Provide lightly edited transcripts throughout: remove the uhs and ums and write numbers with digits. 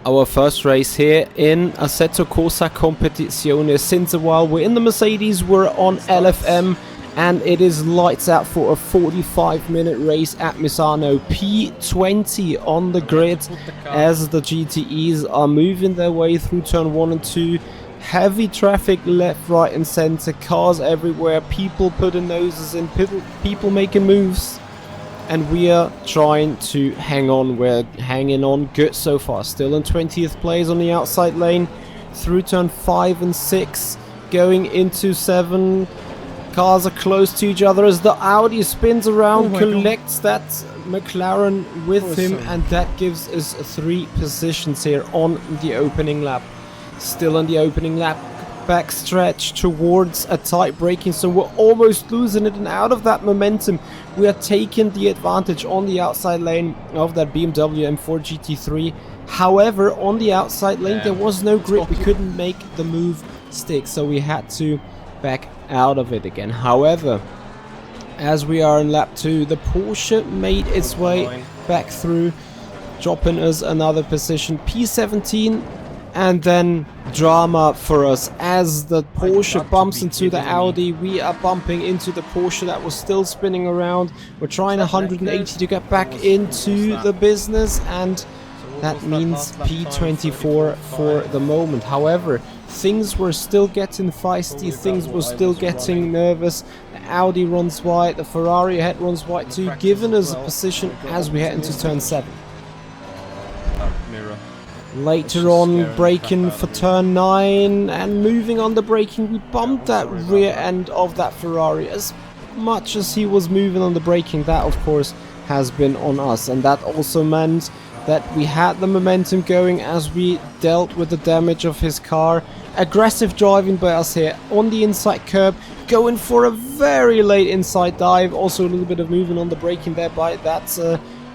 Our first race here in Assetto Corsa Competizione. Since a while we're in the Mercedes, we're on LFM, and it is lights out for a 45-minute race at Misano. P20 on the grid as the GTEs are moving their way through turn 1 and 2. Heavy traffic left, right and center, cars everywhere, people putting noses in, people making moves. And we are trying to hang on. We're hanging on good so far. Still in 20th place on the outside lane. Through turn 5 and 6. Going into 7. Cars are close to each other as the Audi spins around. Collects that McLaren with him. And that gives us 3 positions here on the opening lap. Still on the opening lap. Backstretch towards a tight braking, so we're almost losing it, and out of that momentum we are taking the advantage on the outside lane of that BMW M4 GT3. However, on the outside lane there was no grip, we couldn't make the move stick, so we had to back out of it again. However, as we are in lap 2, the Porsche made its way back through, dropping us another position, P17. And then drama for us as the Porsche bumps into the Audi. We are bumping into the Porsche that was still spinning around. We're trying 180 to get back into the business, and that means P24 for the moment. However, things were still getting feisty, things were still getting nervous. The Audi runs wide, the Ferrari ahead runs wide too, giving us a position as we head into turn 7. Later on, braking for turn 9 and moving on the braking, we bumped that rear end of that Ferrari. As much as he was moving on the braking, that of course has been on us, and that also meant that we had the momentum going as we dealt with the damage of his car. Aggressive driving by us here on the inside curb, going for a very late inside dive. Also a little bit of movement on the braking there by that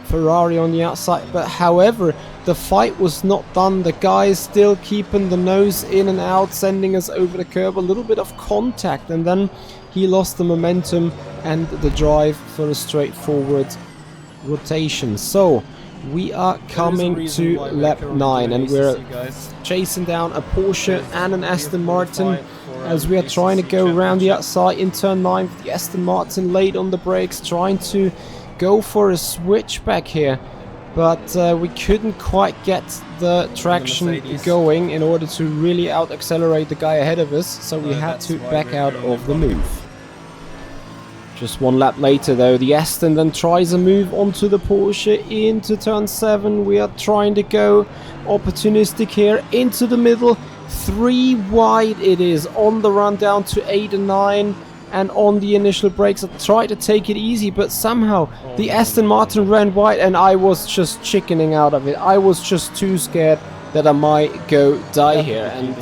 Ferrari on the outside, but however, the fight was not done. The guy is still keeping the nose in and out, sending us over the curb. A little bit of contact, and then he lost the momentum and the drive for a straightforward rotation. So we are coming to lap 9, and we're chasing down a Porsche and an Aston Martin as we are trying to go around the outside in turn 9 with the Aston Martin late on the brakes, trying to go for a switchback here, but we couldn't quite get the traction going in order to really out accelerate the guy ahead of us, so we had to back out of the move. Just one lap later though, the Aston then tries a move onto the Porsche into turn 7. We are trying to go opportunistic here into the middle. 3 wide it is on the run down to 8 and 9. And on the initial brakes, I tried to take it easy, but somehow the Aston Martin ran wide, and I was just chickening out of it. I was just too scared that I might go die here, and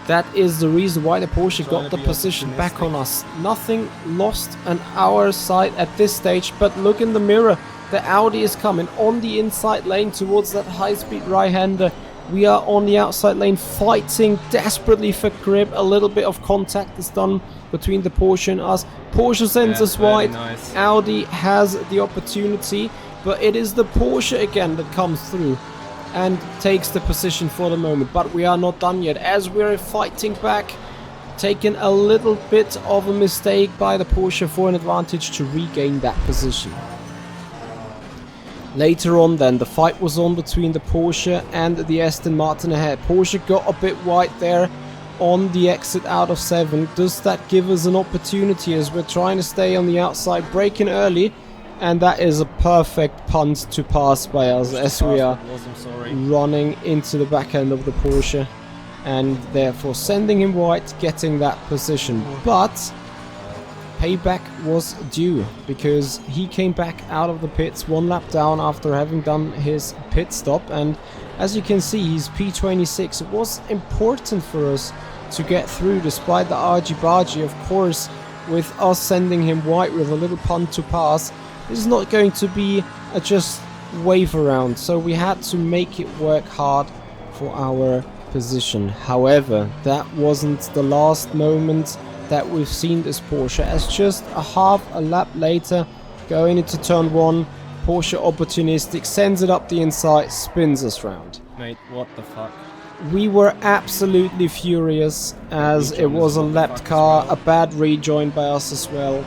that is the reason why the Porsche got the position back on us. Nothing lost on our side at this stage, but look in the mirror. The Audi is coming on the inside lane towards that high-speed right-hander. We are on the outside lane fighting desperately for grip. A little bit of contact is done between the Porsche and us. Porsche sends us wide. Nice. Audi has the opportunity, but it is the Porsche again that comes through and takes the position for the moment. But we are not done yet as we're fighting back, taking a little bit of a mistake by the Porsche for an advantage to regain that position. Later on then, the fight was on between the Porsche and the Aston Martin ahead. Porsche got a bit wide there on the exit out of 7. Does that give us an opportunity as we're trying to stay on the outside, braking early? And that is a perfect punt to pass by us as we are running into the back end of the Porsche, and therefore sending him wide, getting that position. But payback was due because he came back out of the pits 1 lap down after having done his pit stop, and as you can see, he's P26. It was important for us to get through despite the argy-bargy. Of course, with us sending him wide with a little punt to pass, this is not going to be a just wave around, so we had to make it work hard for our position. However, that wasn't the last moment that we've seen this Porsche, as just a half a lap later, going into turn 1, Porsche opportunistic, sends it up the inside, spins us round. Mate, what the fuck? We were absolutely furious as it was a lapped car, a bad rejoin by us as well.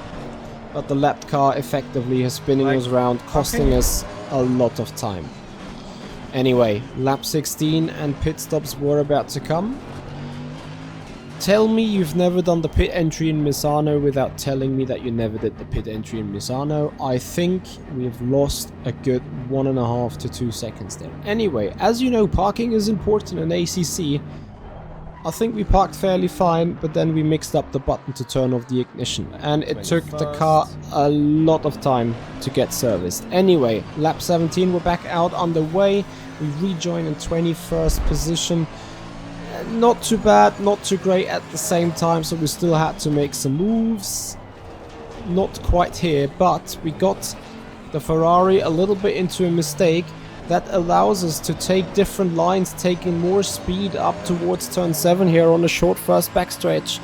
But the lapped car effectively is spinning us around, costing us a lot of time. Anyway, lap 16 and pit stops were about to come. Tell me you've never done the pit entry in Misano without telling me that you never did the pit entry in Misano. I think we've lost a good 1.5 to 2 seconds there. Anyway, as you know, parking is important in ACC. I think we parked fairly fine, but then we mixed up the button to turn off the ignition. And it took the car a lot of time to get serviced. Anyway, lap 17, we're back out on the way. We rejoin in 21st position. Not too bad, not too great at the same time, so we still had to make some moves. Not quite here, but we got the Ferrari a little bit into a mistake that allows us to take different lines, taking more speed up towards turn 7 here on a short first backstretch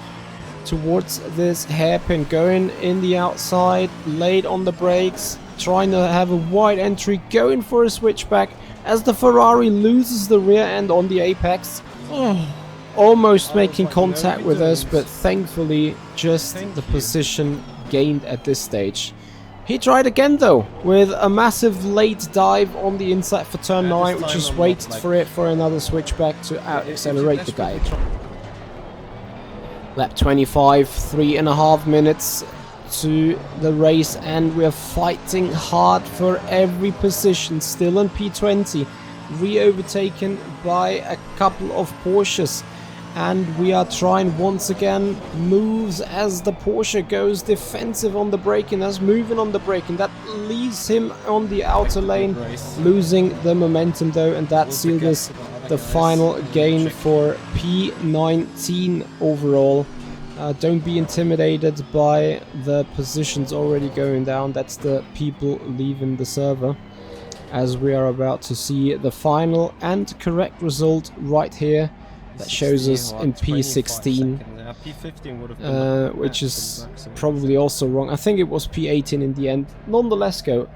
towards this hairpin, going in the outside, late on the brakes, trying to have a wide entry, going for a switchback as the Ferrari loses the rear end on the apex. Almost making contact with us, but thankfully just the position gained at this stage. He tried again though, with a massive late dive on the inside for turn 9, which just waited for it for another switchback to out-accelerate the guy. Lap 25, 3.5 minutes to the race, and we're fighting hard for every position, still in P20. Re-overtaken by a couple of Porsches, and we are trying once again moves as the Porsche goes defensive on the braking, as moving on the braking. That leaves him on the outer lane, losing the momentum though, and that sealed us the final gain for P19 overall. Don't be intimidated by the positions already going down. That's the people leaving the server, as we are about to see the final and correct result right here that shows us in P16, which is probably also wrong. I think it was P18 in the end. Nonetheless, go.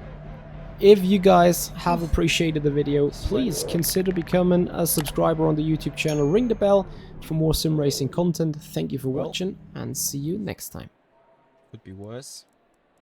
If you guys have appreciated the video, please consider becoming a subscriber on the YouTube channel. Ring the bell for more sim racing content. Thank you for watching, and see you next time. Could be worse.